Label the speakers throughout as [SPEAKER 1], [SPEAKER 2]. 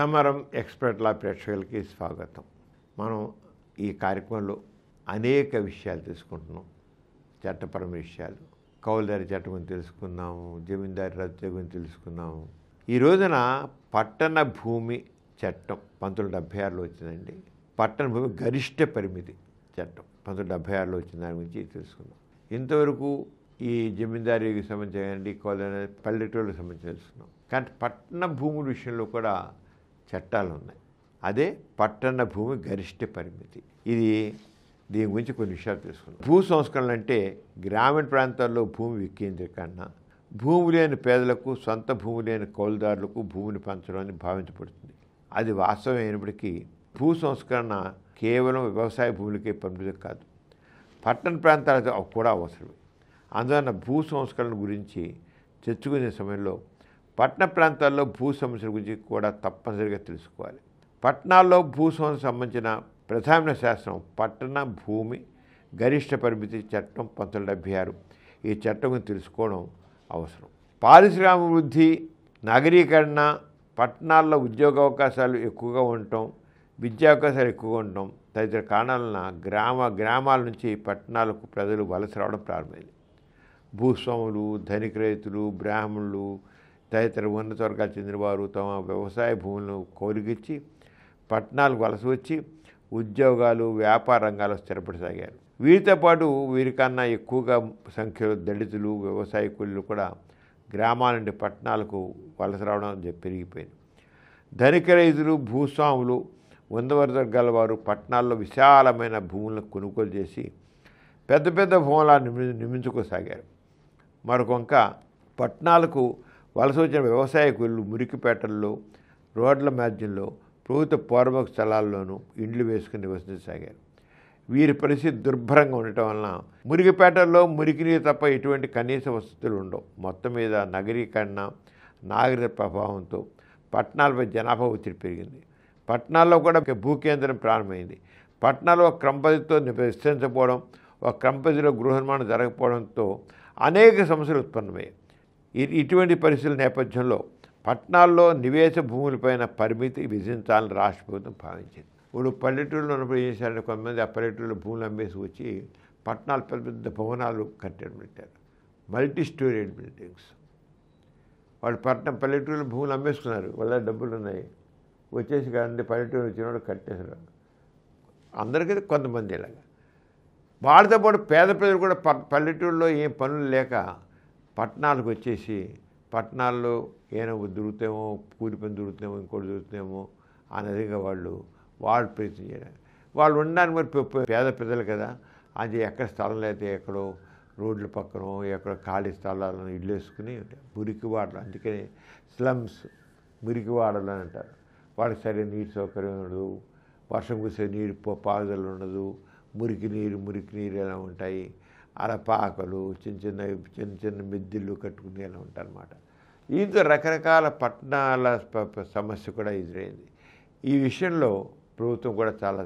[SPEAKER 1] సమరం ఎక్స్పర్ట్ లా ప్రేక్షకులకి స్వాగతం. మనం ఈ కార్యక్రమంలో అనేక విషయాలు తెలుసుకుంటున్నాం. చట్టపరమైన విషయాలు, కౌలుదారి చట్టం గురించి తెలుసుకున్నాము, జమీందారి రద్దు గురించి తెలుసుకున్నాము. ఈ రోజున పట్టణ భూమి చట్టం 1976లో వచ్చిందండి. పట్టణ భూమి గరిష్ట పరిమితి చట్టం 1976లో వచ్చిన దాని గురించి తెలుసుకున్నాం. ఇంతవరకు ఈ జమీందారీకి సంబంధించి కౌలుదారి పల్లెటూళ్ళకి సంబంధించి తెలుసుకున్నాం. కానీ పట్టణ భూముల విషయంలో కూడా చట్టాలు ఉన్నాయి. అదే పట్టణ భూమి గరిష్ట పరిమితి. దీని గురించి కొన్ని విషయాలు తెలుసుకున్నాం. భూ సంస్కరణలు అంటే గ్రామీణ ప్రాంతాల్లో భూమి వికేంద్రీకరణ, భూమి లేని పేదలకు, సొంత భూమి లేని కౌలుదారులకు భూమిని పంచడం అని భావించబడుతుంది. అది వాస్తవమైనప్పటికీ భూ సంస్కరణ కేవలం వ్యవసాయ భూములకే పరిమితి కాదు, పట్టణ ప్రాంతాలకు కూడా అవసరమే. అందువలన భూ సంస్కరణ గురించి చర్చించుకునే సమయంలో పట్టణ ప్రాంతాల్లో భూ సమస్యల గురించి కూడా తప్పనిసరిగా తెలుసుకోవాలి. పట్టణాల్లో భూ సమస్యలకు సంబంధించిన ప్రధాన శాస్త్రం పట్టణ భూమి గరిష్ట పరిమితి చట్టం 1976. ఈ చట్టం గురించి తెలుసుకోవడం అవసరం. పారిశ్రామిక వృద్ధి, నగరీకరణ, పట్టణాల్లో ఉద్యోగ అవకాశాలు ఎక్కువగా ఉండటం, విద్యా అవకాశాలు ఎక్కువగా ఉండటం తదితర కారణాలన గ్రామాల నుంచి పట్టణాలకు ప్రజలు వలస రావడం ప్రారంభమైంది. భూస్వాములు, ధనిక రైతులు, బ్రాహ్మణులు తదితర ఉన్నత వర్గాలకు చెందిన వారు తమ వ్యవసాయ భూములను కౌలుకిచ్చి పట్టణాలకు వలస వచ్చి ఉద్యోగాలు, వ్యాపార రంగాల్లో స్థిరపడసాగారు. వీరితో పాటు వీరికన్నా ఎక్కువగా సంఖ్యలో దళితులు, వ్యవసాయ కూలీలు కూడా గ్రామాల నుండి పట్టణాలకు వలస రావడం పెరిగిపోయింది. ధనిక రైతులు, భూస్వాములు, ఉన్నత వర్గాల వారు పట్టణాల్లో విశాలమైన భూములను కొనుగోలు చేసి పెద్ద పెద్ద భూములను నిర్మించుకోసాగారు. మరొక పట్టణాలకు వలస వచ్చిన వ్యవసాయ కూలీలు మురికిపేటల్లో, రోడ్ల మధ్యలో, ప్రభుత్వ పూర్వక స్థలాల్లోనూ ఇండ్లు వేసుకుని నివసించసాగారు. వీరి పరిస్థితి దుర్భరంగా ఉండటం వలన మురికిపేటల్లో మురికి నీరు తప్ప ఎటువంటి కనీస వసతులు ఉండవు. మొత్తం మీద నగరీకరణ, నాగరిక ప్రభావంతో పట్టణాలపై జనాభా ఒత్తిడి పెరిగింది. పట్టణాల్లో కూడా భూకేంద్రం ప్రారంభమైంది. పట్టణాల్లో ఒక క్రమపద్ధతితో విస్తరించకపోవడం, ఒక క్రమపద్ధతిలో గృహ నిర్మాణం జరగకపోవడంతో అనేక సమస్యలు ఉత్పన్నమయ్యాయి. ఇటువంటి పరిస్థితుల నేపథ్యంలో పట్టణాల్లో నివేశ భూములపైన పరిమితి విధించాలని రాష్ట్ర ప్రభుత్వం భావించింది. ఇప్పుడు పల్లెటూరులో ఉన్నప్పుడు ఏం చేశారంటే కొంతమంది ఆ పల్లెటూరులో భూములు అమ్మేసి వచ్చి పట్టణాలు పెద్ద పెద్ద భవనాలు పెట్టారు, మల్టీ స్టోరీడ్ బిల్డింగ్స్. వాళ్ళు పల్లెటూరులో భూములు అమ్మేసుకున్నారు, వాళ్ళ డబ్బులు ఉన్నాయి, వచ్చేసి కానీ పల్లెటూరు వచ్చినప్పుడు కట్టేశారు. అందరికీ కొంతమంది ఇలాగా. వాళ్ళతో పాటు పేద ప్రజలు కూడా పల్లెటూరులో ఏం పనులు లేక పట్టణాలకు వచ్చేసి పట్టణాల్లో ఏమో దొరుకుతామో, కూలి పని దొరుకుతామో, ఇంకోటి దొరుకుతామో అనేదిగా వాళ్ళు ప్రయత్నం చేయడానికి. వాళ్ళు ఉండడానికి మరి పేద ప్రజలు కదా, అది ఎక్కడ స్థలం లేకపోతే ఎక్కడో రోడ్ల పక్కనో ఎక్కడో ఖాళీ స్థలాలను ఇల్లు వేసుకుని మురికివాడలు, అందుకని స్లమ్స్ మురికివాడలు అని అంటారు. వాళ్ళకి సరైన నీటి సౌకర్యం ఉండదు, వర్షం కురిసే నీరు పారుదల ఉండదు, మురికి నీరు ఎలా ఉంటాయి, అలపాకలు, చిన్న చిన్న మిద్దెలు కట్టుకుని ఎలా ఉంటారన్నమాట. దీంతో రకరకాల పట్టణాల సమస్య కూడా ఎదురైంది. ఈ విషయంలో ప్రభుత్వం కూడా చాలా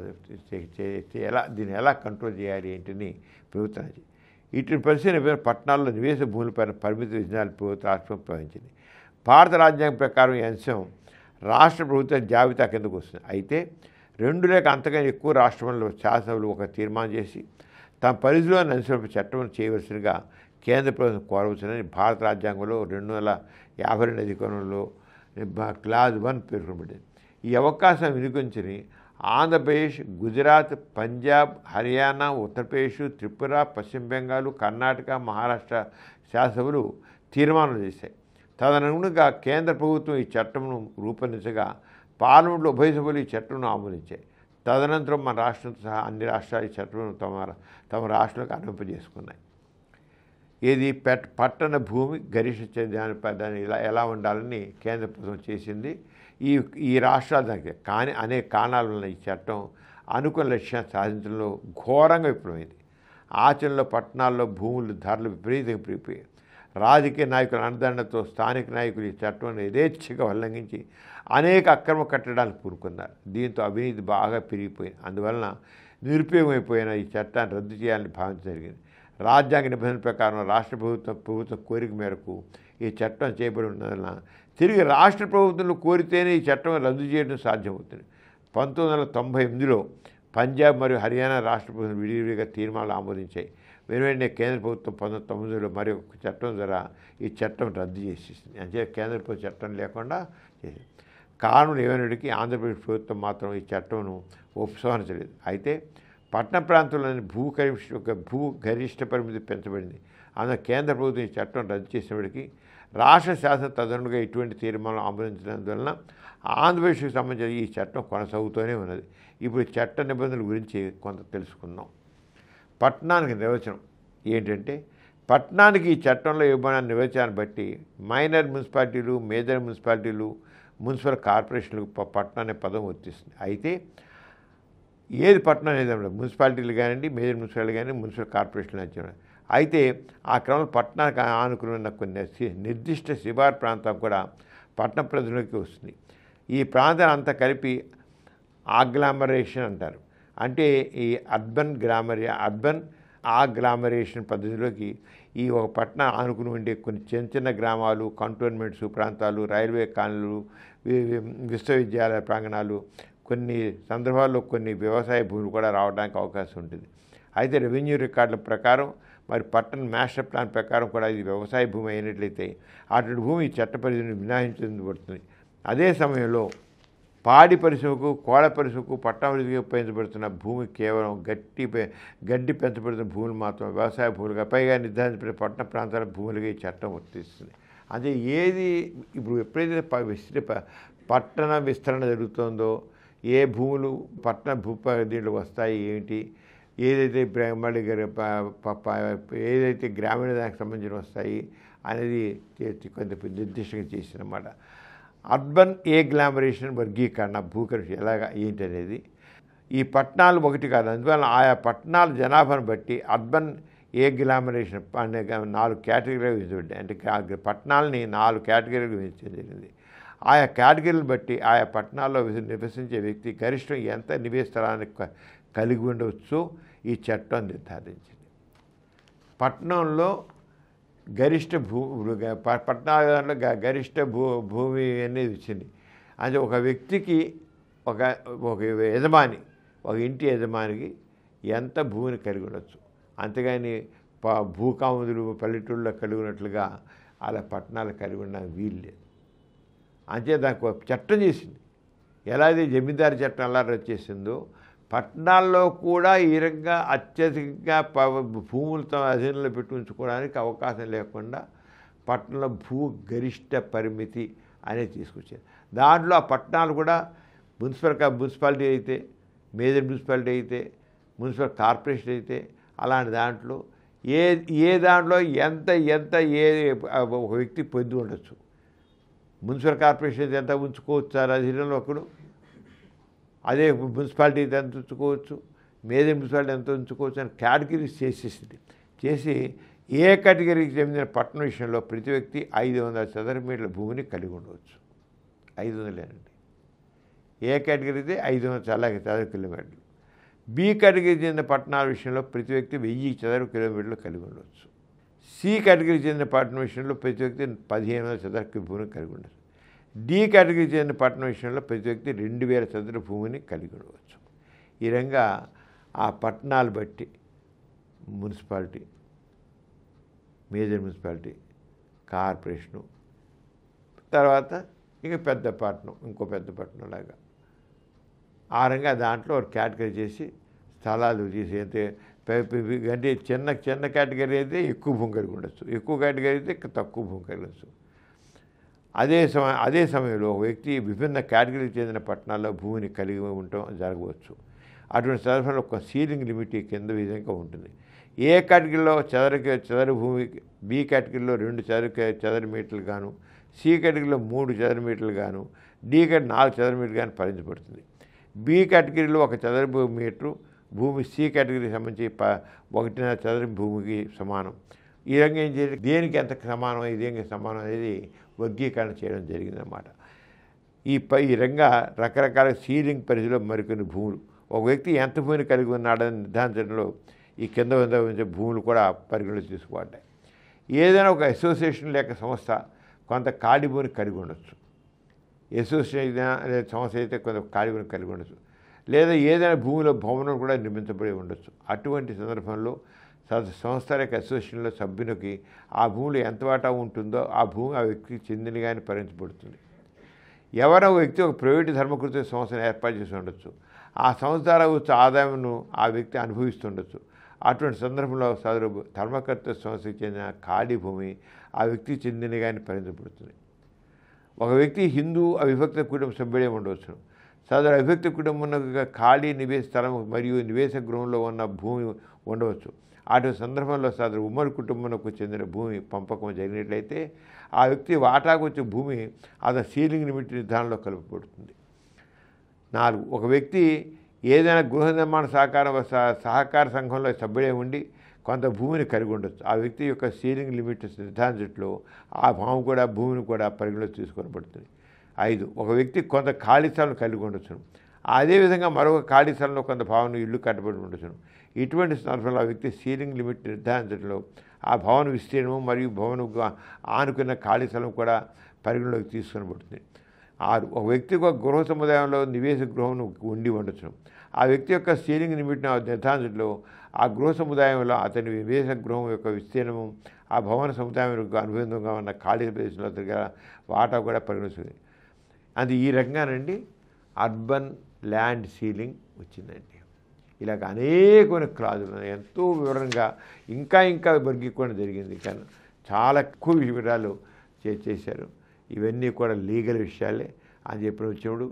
[SPEAKER 1] దీన్ని ఎలా కంట్రోల్ చేయాలి ఏంటని ప్రభుత్వం ఇటు పరిశీలన పట్టణాల్లో నివేశ భూములపైన పరిమితి విధానాలు ప్రభుత్వం రాష్ట్రం ప్రవహించింది. భారత రాజ్యాంగం ప్రకారం ఈ అంశం రాష్ట్ర ప్రభుత్వ జాబితా కిందకు వస్తుంది. అయితే 2 లేక అంతకన్నా ఎక్కువ రాష్ట్రంలో శాసనసభలు ఒక తీర్మానం చేసి తమ పరిధిలోని అంశంపై చట్టం చేయవలసినగా కేంద్ర ప్రభుత్వం కోరవచ్చునని భారత రాజ్యాంగంలో 252 అధికారంలో క్లాజ్ 1 పేర్కొనబడింది. ఈ అవకాశం వినియోగించుకుని ఆంధ్రప్రదేశ్, గుజరాత్, పంజాబ్, హర్యానా, ఉత్తరప్రదేశ్, త్రిపుర, పశ్చిమ బెంగాల్, కర్ణాటక, మహారాష్ట్ర శాసనసభలు తీర్మానం చేశాయి. తదనుగుణంగా కేంద్ర ప్రభుత్వం ఈ చట్టంను రూపొందించగా పార్లమెంట్లో ఉభయ సభలు ఈ చట్టంను ఆమోదించాయి. తదనంతరం మన రాష్ట్రంతో సహా అన్ని రాష్ట్రాలు ఈ చట్టం తమ రాష్ట్రాలకు అనుమతింపజేసుకున్నాయి. ఇది పట్టణ భూమి గరిష్ట దాని ఎలా ఉండాలని కేంద్ర ప్రభుత్వం చేసింది. ఈ రాష్ట్రాలు దానికి కానీ అనేక కారణాల వల్ల ఈ చట్టం అనుకున్న లక్ష్యాన్ని సాధించడంలో ఘోరంగా విఫలమైంది. ఆచరణలో పట్టణాల్లో భూముల ధరలు విపరీతంగా పెరిగిపోయాయి. రాజకీయ నాయకుల అండదండతో స్థానిక నాయకులు ఈ చట్టాన్ని యథేచ్ఛగా ఉల్లంఘించి అనేక అక్రమ కట్టడాలు పూనుకున్నారు. దీంతో అవినీతి బాగా పెరిగిపోయింది. అందువలన నిరుపయోగమైపోయిన ఈ చట్టాన్ని రద్దు చేయాలని భావించడం జరిగింది. రాజ్యాంగ నిబంధనల ప్రకారం రాష్ట్ర ప్రభుత్వం కోరిక మేరకు ఈ చట్టం చేయబడి ఉన్నదన్న తిరిగి రాష్ట్ర ప్రభుత్వంలో కోరితేనే ఈ చట్టం రద్దు చేయడం సాధ్యమవుతుంది. 1998లో పంజాబ్ మరియు హర్యానా రాష్ట్ర ప్రభుత్వం విడివిడిగా తీర్మానాలు ఆమోదించాయి. వెంటనే కేంద్ర ప్రభుత్వం 1999లో మరి ఒక చట్టం ద్వారా ఈ చట్టం రద్దు చేసేసింది. అంటే కేంద్ర ప్రభుత్వం చట్టం లేకుండా చేసింది. కారణం ఏమైనప్పటికీ ఆంధ్రప్రదేశ్ ప్రభుత్వం మాత్రం ఈ చట్టంను ఉపసంహరించలేదు. అయితే పట్టణ ప్రాంతంలోని భూ గరిష్ట పరిమితి పెంచబడింది. అందులో కేంద్ర ప్రభుత్వం ఈ చట్టం రద్దు చేసినప్పటికీ రాష్ట్ర శాసనం తదనుగుణంగా ఇటువంటి తీర్మానం ఆమోదించినందువలన ఆంధ్రప్రదేశ్కి సంబంధించిన ఈ చట్టం కొనసాగుతూనే ఉన్నది. ఇప్పుడు చట్ట నిబంధనల గురించి కొంత తెలుసుకుందాం. పట్టణానికి నిర్వచనం ఏంటంటే, పట్టణానికి ఈ చట్టంలో ఇవ్వబడిన నిర్వచనాన్ని బట్టి మైనర్ మున్సిపాలిటీలు, మేజర్ మున్సిపాలిటీలు, మున్సిపల్ కార్పొరేషన్లకు పట్టణం అనే పదం వర్తిస్తుంది. అయితే ఏది పట్టణం అనేది మున్సిపాలిటీలు కానివ్వండి, మేజర్ మున్సిపాలిటీ కానీ, మున్సిపల్ కార్పొరేషన్లు వచ్చాయి. అయితే ఆ క్రమంలో పట్టణానికి ఆనుకున్న కొన్ని నిర్దిష్ట శివారు ప్రాంతం కూడా పట్టణ ప్రజలకి వస్తుంది. ఈ ప్రాంతాన్ని అంతా కలిపి ఆగ్లామరేషన్ అంటారు. అంటే ఈ అర్బన్ ఆగ్లామరేషన్ పద్ధతిలోకి ఈ ఒక పట్టణ ఆనుకుని ఉండే కొన్ని చిన్న చిన్న గ్రామాలు, కంటోన్మెంట్స్ ప్రాంతాలు, రైల్వే కాలనీలు, విశ్వవిద్యాలయ ప్రాంగణాలు, కొన్ని సందర్భాల్లో కొన్ని వ్యవసాయ భూములు కూడా రావడానికి అవకాశం ఉంటుంది. అయితే రెవెన్యూ రికార్డుల ప్రకారం మరి పట్టణ మాస్టర్ ప్లాన్ ప్రకారం కూడా ఇది వ్యవసాయ భూమి అయినట్లయితే అటువంటి భూమి ఈ చట్ట పరిధిని మినహాయించబడుతుంది. అదే సమయంలో పాడి పరిశ్రమకు, కోళ్ళ పరిశ్రమకు, పట్టణాభివృద్ధికి ఉపయోగించబడుతున్న భూమి కేవలం గడ్డి పెంచబడుతున్న భూములు మాత్రం వ్యవసాయ భూములుగా, పైగా నిర్ధారించబడిన పట్టణ ప్రాంతాల భూములుగా ఈ చట్టం వర్తిస్తుంది. అంటే ఏది ఇప్పుడు ఎప్పుడైతే పట్టణ విస్తరణ జరుగుతుందో, ఏ భూములు పట్టణ దీంట్లో వస్తాయి ఏమిటి, ఏదైతే మళ్ళీ ఏదైతే గ్రామీణ దానికి సంబంధించిన వస్తాయి అనేది కొంత నిర్దిష్టంగా చేసిందన్నమాట. అర్బన్ ఏగ్లామరేషన్ వర్గీకరణ భూకరిషి ఎలాగా ఏంటి అనేది, ఈ పట్టణాలు ఒకటి కాదు, అందువల్ల ఆయా పట్టణాల జనాభాను బట్టి అర్బన్ ఏగ్లామరేషన్ అనే 4 కేటగిరీలు విభజించబడ్డాయి. అంటే పట్టణాలని 4 కేటగిరీలు విభజించడం జరిగింది. ఆయా కేటగిరీలను బట్టి ఆయా పట్టణాల్లో నివసించే వ్యక్తి గరిష్టం ఎంత నివేశ స్థలాన్ని కలిగి ఉండవచ్చో ఈ చట్టం నిర్ధారించింది. పట్టణంలో గరిష్ట పట్టణాలలో గరిష్ట భూమి అనేది వచ్చింది. అంటే ఒక వ్యక్తికి ఒక యజమాని, ఒక ఇంటి యజమానికి ఎంత భూమిని కలిగి ఉండొచ్చు, అంతేగాని భూకాముదులు పల్లెటూళ్ళలో కలిగి ఉన్నట్లుగా అలా పట్టణాలు కలిగి ఉండడానికి వీలు లేదు. అంతే దానికి చట్టం చేసింది. ఎలా అయితే జమీందారు చట్టం ఎలా వచ్చేసిందో పట్టణాల్లో కూడా ఈ రకంగా అత్యధికంగా భూములతో అధీనంలో పెట్టి ఉంచుకోవడానికి అవకాశం లేకుండా పట్టణంలో భూ గరిష్ట పరిమితి అనేది తీసుకొచ్చారు. దాంట్లో ఆ పట్టణాలు కూడా మున్సిపాలిటీ అయితే, మేజర్ మున్సిపాలిటీ అయితే, మున్సిపల్ కార్పొరేషన్ అయితే, అలాంటి దాంట్లో ఏ దాంట్లో ఎంత ఒక వ్యక్తి పొంది ఉండొచ్చు. మున్సిపల్ కార్పొరేషన్ ఎంత ఉంచుకోవచ్చు సార్ అధీనంలో ఒకడు, అదే మున్సిపాలిటీ ఎంత ఉంచుకోవచ్చు, మేజర్ మున్సిపాలిటీ ఎంత ఉంచుకోవచ్చు అని కేటగిరీస్ చేసి ఏ కేటగిరీకి చెందిన పట్టణ విషయంలో ప్రతి వ్యక్తి 500 చదరపు మీటర్ల భూమిని కలిగి ఉండవచ్చు. 500 ఏ కేటగిరీ అయితే 500 చదరపు కిలోమీటర్లు. బి కేటగిరీ చెందిన పట్టణాల విషయంలో ప్రతి వ్యక్తి 1000 చదరపు కిలోమీటర్లు కలిగి ఉండవచ్చు. సి కేటగిరీ చెందిన పట్టణ విషయంలో ప్రతి వ్యక్తి 1500 చదరపు భూమిని కలిగి ఉండవచ్చు. డి కేటగిరీ చెందిన పట్టణ విషయంలో ప్రతి వ్యక్తి 2000 చదరపు భూమిని కలిగి ఉండవచ్చు. ఈ విధంగా ఆ పట్టణాలు బట్టి మున్సిపాలిటీ, మేజర్ మున్సిపాలిటీ, కార్పొరేషను, తర్వాత ఇంకా పెద్ద పట్టణం, ఇంకో పెద్ద పట్టణం లాగా ఆ రంగా దాంట్లో ఒక కేటగిరీ చేసి స్థలాలు చేసి అంటే చిన్న కేటగిరీ అయితే ఎక్కువ భూమి కలిగి ఉండొచ్చు, ఎక్కువ కేటగిరీ అయితే తక్కువ భూమి కలిగి ఉండొచ్చు. అదే సమయంలో ఒక వ్యక్తి విభిన్న కేటగిరీకి చెందిన పట్టణాల్లో భూమిని కలిగి ఉండటం జరగవచ్చు. అటువంటి సందర్భంలో ఒక సీలింగ్ లిమిట్ కింద విధంగా ఉంటుంది. ఏ కేటగిరీలో చదరు భూమి బి కేటగిరీలో 2 చదరపు మీటర్లు గాను, సి కేటగిరీలో 3 చదరపు మీటర్లు గాను, డి కేటగిరీ 4 చదరపు మీటర్లు కానీ పరిధించబడుతుంది. బి కేటగిరీలో 1 చదరపు మీటరు భూమి సి కేటగిరీకి సంబంధించి 1.5 చదరపు భూమికి సమానం. ఈ విధంగా ఏం చేయాలి, దేనికి ఎంత సమానం, దేనికి సమానం అనేది వర్గీకరణ చేయడం జరిగిందన్నమాట. ఈ రంగా రకరకాల సీలింగ్ పరిధిలో మరికొన్ని భూములు ఒక వ్యక్తి ఎంత భూమిని కలిగి ఉన్నాడని నిర్ధారించడంలో ఈ కింద భూములు కూడా పరిగణలోకి తీసుకోబడ్డాయి. ఏదైనా ఒక అసోసియేషన్ లేక సంస్థ కొంత ఖాళీ భూమిని కలిగి ఉండొచ్చు. అసోసియేషన్ అనే సంస్థ అయితే కొంత ఖాళీ భూమిని కలిగి ఉండొచ్చు, లేదా ఏదైనా భూమిలో భవనం కూడా నిర్మించబడి ఉండొచ్చు. అటువంటి సందర్భంలో సంస్థ యొక్క అసోసియేషన్లో సభ్యునికి ఆ భూమిలో ఎంత వాటా ఉంటుందో ఆ భూమి ఆ వ్యక్తికి చెందినగానే పరిగణించబడుతుంది. ఎవరో వ్యక్తి ఒక ప్రైవేటు ధర్మకృత సంస్థను ఏర్పాటు చేసి ఉండొచ్చు. ఆ సంస్థ ద్వారా వచ్చే ఆదాయంను ఆ వ్యక్తి అనుభవిస్తుండొచ్చు. అటువంటి సందర్భంలో సదరు ధర్మకర్త సంస్థకి చెందిన ఖాళీ భూమి ఆ వ్యక్తికి చెందినగానే పరిగణించబడుతుంది. ఒక వ్యక్తి హిందూ అవిభక్త కుటుంబ సభ్యుడే ఉండవచ్చు. సదరు అవిభక్త కుటుంబం ఖాళీ నివేశ స్థలం మరియు నివేశ గృహంలో ఉన్న భూమి ఉండవచ్చు. అటువంటి సందర్భంలో సదరు ఉమ్మడి కుటుంబంకు చెందిన భూమి పంపకం జరిగినట్లయితే ఆ వ్యక్తి వాటాకు వచ్చే భూమి అతని సీలింగ్ లిమిట్ నిర్ధారణలో కలుపబడుతుంది. 4. ఒక వ్యక్తి ఏదైనా గృహ నిర్మాణ సహకార సంఘంలో సభ్యుడే ఉండి కొంత భూమిని కలిగి ఉండొచ్చు. ఆ వ్యక్తి యొక్క సీలింగ్ లిమిట్ నిర్ధారించట్లో ఆ భూమిని కూడా పరిగణలోకి తీసుకోబడుతుంది. 5. ఒక వ్యక్తి కొంత ఖాళీ స్థలం కలిగి ఉండొచ్చును. అదేవిధంగా మరొక ఖాళీ స్థలంలో కొంత భవనం ఇల్లు కట్టబడి ఉండొచ్చును. ఇటువంటి సందర్భంలో ఆ వ్యక్తి సీలింగ్ లిమిట్ నిర్ధారించడంలో ఆ భవన విస్తీర్ణము మరియు భవనం ఆనుకున్న ఖాళీ స్థలం కూడా పరిగణలోకి తీసుకొనబడుతుంది. 6. ఒక వ్యక్తి ఒక గృహ సముదాయంలో నివేశ గృహం ఉండి ఉండొచ్చు. ఆ వ్యక్తి యొక్క సీలింగ్ లిమిట్ను నిర్ధారించడంలో ఆ గృహ సముదాయంలో అతని నివేశ గృహం యొక్క విస్తీర్ణము ఆ భవన సముదాయానికి అనుబంధంగా ఉన్న ఖాళీ ప్రదేశంలో అతనిగా వాటా కూడా పరిగణిస్తుంది. అది ఈ రకంగానండి అర్బన్ ల్యాండ్ సీలింగ్ వచ్చిందండి. ఇలాగ అనేకమైన క్లాజులు ఎంతో వివరంగా ఇంకా వర్గీకరణ జరిగింది. కానీ చాలా ఎక్కువ వివరాలు చేశారు. ఇవన్నీ కూడా లీగల్ విషయాలే అని చెప్పిన వచ్చినప్పుడు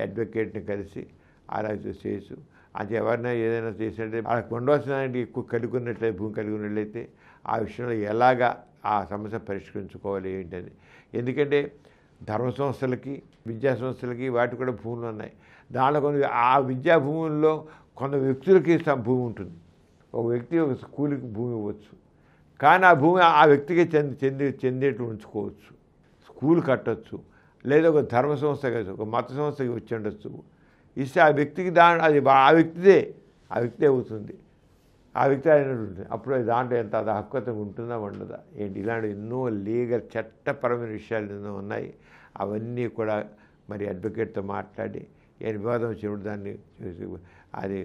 [SPEAKER 1] అడ్వకేట్ని కలిసి అలా చేయొచ్చు. అది ఎవరైనా ఏదైనా చేసినట్టే వాళ్ళకి ఉండవలసిన ఎక్కువ భూమి కలిగి ఉన్నట్లయితే ఆ విషయంలో ఎలాగా ఆ సమస్య పరిష్కరించుకోవాలి ఏంటని. ఎందుకంటే ధర్మ సంస్థలకి విద్యా సంస్థలకి వాటి కూడా భూములు ఉన్నాయి. దానిలో కొన్ని ఆ విద్యా భూముల్లో కొంత వ్యక్తులకి భూమి ఉంటుంది. ఒక వ్యక్తి ఒక స్కూల్కి భూమి ఇవ్వచ్చు, కానీ ఆ భూమి ఆ వ్యక్తికి చెందేట్టు ఉంచుకోవచ్చు. స్కూల్ కట్టచ్చు, లేదా ఒక ధర్మ సంస్థ కాదు ఒక మత సంస్థకి వచ్చి ఉండొచ్చు. ఇస్తే ఆ వ్యక్తికి అది ఆ వ్యక్తిదే అవుతుంది. ఆ వ్యక్తి అయినట్టు అప్పుడు దాంట్లో ఎంత అది హక్కుత ఉంటుందా ఉండదా ఏంటి, ఇలాంటి ఎన్నో లీగల్ చట్టపరమైన విషయాలు ఎన్నో ఉన్నాయి. అవన్నీ కూడా మరి అడ్వకేట్తో మాట్లాడి వివాదం వచ్చినప్పుడు దాన్ని అది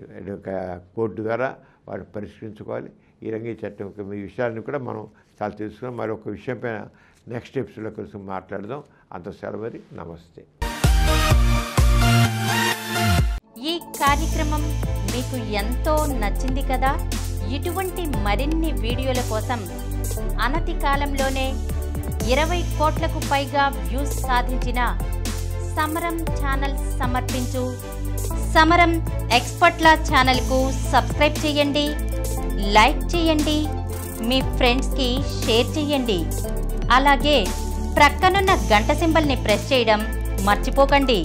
[SPEAKER 1] కోర్టు ద్వారా వారు పరిష్కరించుకోవాలి. ఈ రంగీ చట్టం ఈ విషయాలను కూడా మనం చాలా తెలుసుకున్నాం. మరొక విషయం పైన నెక్స్ట్ ఎపిసోడ్లో కలిసి మాట్లాడదాం. అంత సెలవు, మరి నమస్తే.
[SPEAKER 2] ఈ కార్యక్రమం మీకు ఎంతో నచ్చింది కదా. ఇటువంటి మరిన్ని వీడియోల కోసం అనతి కాలంలోనే 20 కోట్లకు పైగా వ్యూస్ సాధించిన సమరం ఛానల్ సమర్పించు సమరం ఎక్స్పర్ట్ల ఛానల్కు సబ్స్క్రైబ్ చేయండి, లైక్ చేయండి, మీ ఫ్రెండ్స్కి షేర్ చేయండి. అలాగే ప్రక్కనున్న గంట సింబల్ని ప్రెస్ చేయడం మర్చిపోకండి.